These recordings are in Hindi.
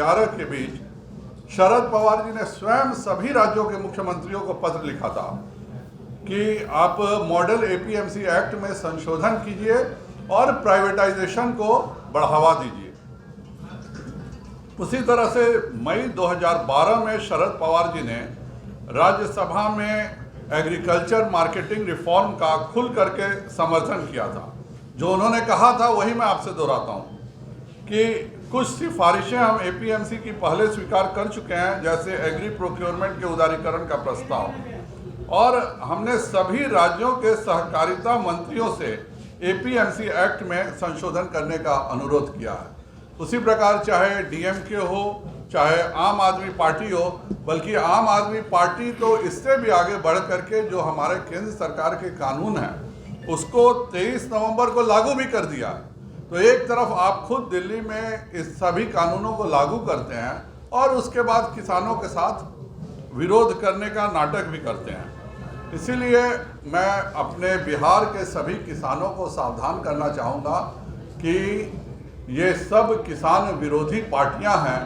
2011 के बीच शरद पवार जी ने स्वयं सभी राज्यों के मुख्यमंत्रियों को पत्र लिखा था कि आप मॉडल एपीएमसी एक्ट में संशोधन कीजिए और प्राइवेटाइजेशन को बढ़ावा दीजिए। उसी तरह से मई 2012 में शरद पवार जी ने राज्यसभा में एग्रीकल्चर मार्केटिंग रिफॉर्म का खुल करके समर्थन किया था। जो उन्होंने कहा था वही मैं आपसे दोहराता हूँ कि कुछ सिफारिशें हम एपीएमसी की पहले स्वीकार कर चुके हैं, जैसे एग्री प्रोक्योरमेंट के उदारीकरण का प्रस्ताव, और हमने सभी राज्यों के सहकारिता मंत्रियों से एपीएमसी एक्ट में संशोधन करने का अनुरोध किया है। उसी प्रकार चाहे डीएमके हो चाहे आम आदमी पार्टी हो, बल्कि आम आदमी पार्टी तो इससे भी आगे बढ़ करके जो हमारे केंद्र सरकार के कानून हैं उसको 23 नवंबर को लागू भी कर दिया। तो एक तरफ आप खुद दिल्ली में इस सभी कानूनों को लागू करते हैं और उसके बाद किसानों के साथ विरोध करने का नाटक भी करते हैं। इसीलिए मैं अपने बिहार के सभी किसानों को सावधान करना चाहूँगा कि ये सब किसान विरोधी पार्टियां हैं,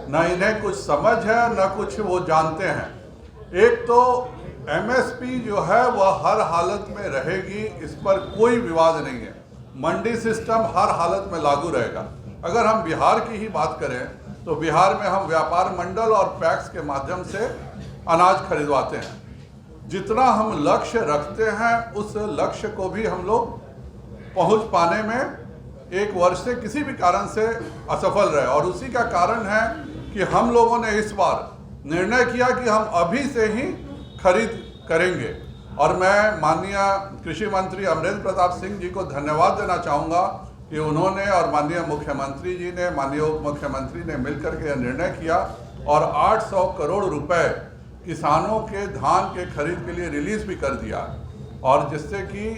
न इन्हें कुछ समझ है न कुछ वो जानते हैं। एक तो एमएसपी जो है वह हर हालत में रहेगी, इस पर कोई विवाद नहीं है। मंडी सिस्टम हर हालत में लागू रहेगा। अगर हम बिहार की ही बात करें तो बिहार में हम व्यापार मंडल और पैक्स के माध्यम से अनाज खरीदवाते हैं। जितना हम लक्ष्य रखते हैं उस लक्ष्य को भी हम लोग पहुंच पाने में एक वर्ष से किसी भी कारण से असफल रहे, और उसी का कारण है कि हम लोगों ने इस बार निर्णय किया कि हम अभी से ही खरीद करेंगे। और मैं माननीय कृषि मंत्री अमरेंद्र प्रताप सिंह जी को धन्यवाद देना चाहूँगा कि उन्होंने और माननीय मुख्यमंत्री जी ने, माननीय उप मुख्यमंत्री ने मिलकर के यह निर्णय किया और 800 करोड़ रुपए किसानों के धान के खरीद के लिए रिलीज भी कर दिया, और जिससे कि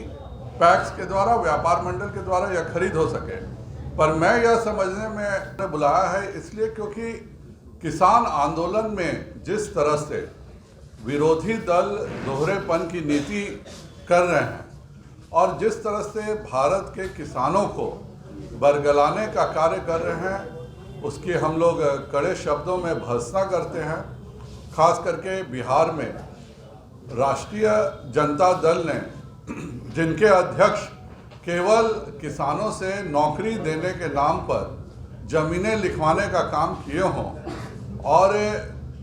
पैक्स के द्वारा, व्यापार मंडल के द्वारा यह खरीद हो सके। पर मैं यह समझने में बुलाया है इसलिए क्योंकि किसान आंदोलन में जिस तरह से विरोधी दल दोहरेपन की नीति कर रहे हैं और जिस तरह से भारत के किसानों को बरगलाने का कार्य कर रहे हैं, उसकी हम लोग कड़े शब्दों में भर्त्सना करते हैं। खास करके बिहार में राष्ट्रीय जनता दल ने, जिनके अध्यक्ष केवल किसानों से नौकरी देने के नाम पर ज़मीनें लिखवाने का काम किए हों और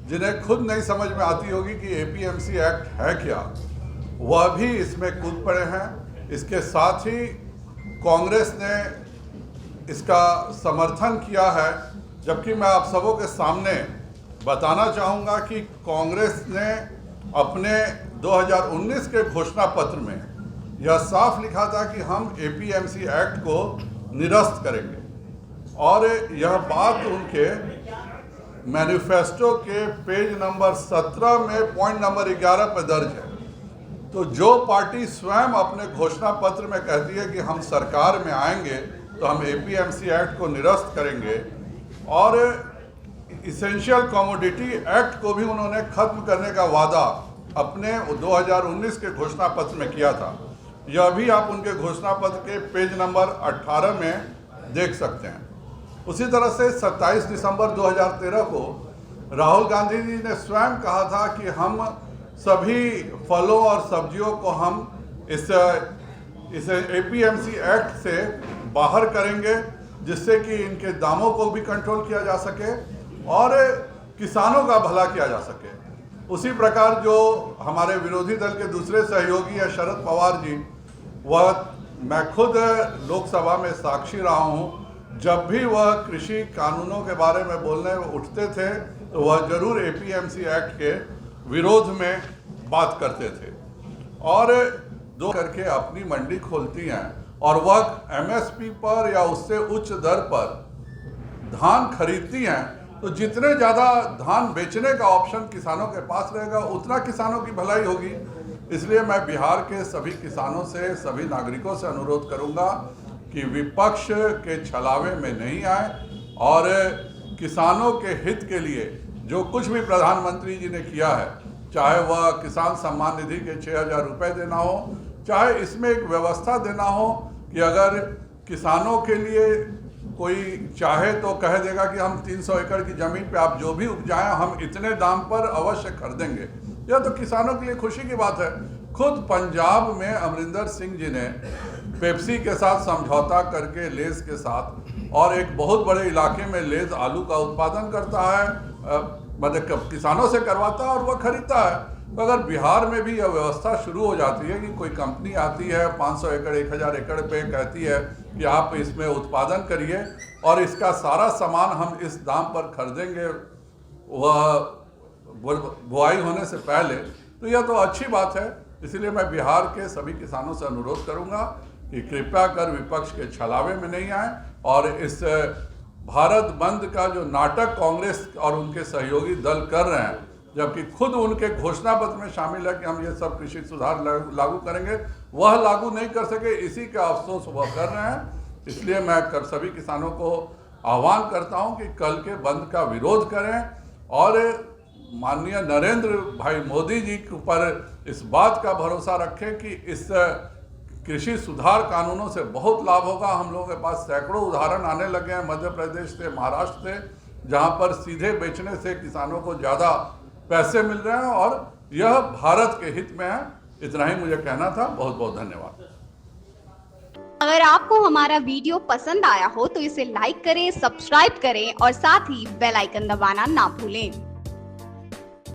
जिन्हें खुद नहीं समझ में आती होगी कि एपीएमसी एक्ट है क्या, वह भी इसमें कूद पड़े हैं। इसके साथ ही कांग्रेस ने इसका समर्थन किया है, जबकि मैं आप सबों के सामने बताना चाहूँगा कि कांग्रेस ने अपने 2019 के घोषणा पत्र में यह साफ लिखा था कि हम एपीएमसी एक्ट को निरस्त करेंगे, और यह बात उनके मैनिफेस्टो के पेज नंबर 17 में पॉइंट नंबर 11 पर दर्ज है। तो जो पार्टी स्वयं अपने घोषणा पत्र में कहती है कि हम सरकार में आएंगे तो हम एपीएमसी एक्ट को निरस्त करेंगे, और इसेंशियल कमोडिटी एक्ट को भी उन्होंने खत्म करने का वादा अपने 2019 के घोषणा पत्र में किया था। यह भी आप उनके घोषणा पत्र के पेज नंबर 18 में देख सकते हैं। उसी तरह से 27 दिसंबर 2013 को राहुल गांधी जी ने स्वयं कहा था कि हम सभी फलों और सब्जियों को हम इस एपीएमसी एक्ट से बाहर करेंगे, जिससे कि इनके दामों को भी कंट्रोल किया जा सके और किसानों का भला किया जा सके। उसी प्रकार जो हमारे विरोधी दल के दूसरे सहयोगी है शरद पवार जी, वह, मैं खुद लोकसभा में साक्षी रहा हूँ, जब भी वह कृषि कानूनों के बारे में बोलने उठते थे तो वह जरूर एपीएमसी एक्ट के विरोध में बात करते थे, और दो करके अपनी मंडी खोलती हैं और वह एमएसपी पर या उससे उच्च दर पर धान खरीदती हैं। तो जितने ज़्यादा धान बेचने का ऑप्शन किसानों के पास रहेगा उतना किसानों की भलाई होगी। इसलिए मैं बिहार के सभी किसानों से, सभी नागरिकों से अनुरोध करूंगा कि विपक्ष के छलावे में नहीं आए और किसानों के हित के लिए जो कुछ भी प्रधानमंत्री जी ने किया है, चाहे वह किसान सम्मान निधि के 6,000 रुपये देना हो, चाहे इसमें एक व्यवस्था देना हो कि अगर किसानों के लिए कोई चाहे तो कह देगा कि हम 300 एकड़ की ज़मीन पे आप जो भी उपजाएं हम इतने दाम पर अवश्य खरीदेंगे। यह तो किसानों के लिए खुशी की बात है। खुद पंजाब में अमरिंदर सिंह जी ने पेप्सी के साथ समझौता करके लेस के साथ, और एक बहुत बड़े इलाके में लेस आलू का उत्पादन करता है, मतलब किसानों से करवाता है और वह खरीदता है। तो अगर बिहार में भी यह व्यवस्था शुरू हो जाती है कि कोई कंपनी आती है 500 एकड़ 1000 एकड़ पे कहती है कि आप इसमें उत्पादन करिए और इसका सारा सामान हम इस दाम पर खरीदेंगे वह बुआई होने से पहले, तो यह तो अच्छी बात है। इसलिए मैं बिहार के सभी किसानों से अनुरोध करूंगा कि कृपया कर विपक्ष के छलावे में नहीं आए और इस भारत बंद का जो नाटक कांग्रेस और उनके सहयोगी दल कर रहे हैं, जबकि खुद उनके घोषणा पत्र में शामिल है कि हम ये सब कृषि सुधार लागू करेंगे, वह लागू नहीं कर सके, इसी का अफसोस वह कर रहे हैं। इसलिए मैं सभी किसानों को आह्वान करता हूं कि कल के बंद का विरोध करें और माननीय नरेंद्र भाई मोदी जी के ऊपर इस बात का भरोसा रखें कि इस कृषि सुधार कानूनों से बहुत लाभ होगा। हम लोगों के पास सैकड़ों उदाहरण आने लगे हैं मध्य प्रदेश से, महाराष्ट्र से, जहां पर सीधे बेचने से किसानों को ज़्यादा पैसे मिल रहे हैं और यह भारत के हित में है। इतना ही मुझे कहना था। बहुत बहुत धन्यवाद। अगर आपको हमारा वीडियो पसंद आया हो तो इसे लाइक करें, सब्सक्राइब करें और साथ ही बेल आइकन दबाना ना भूलें।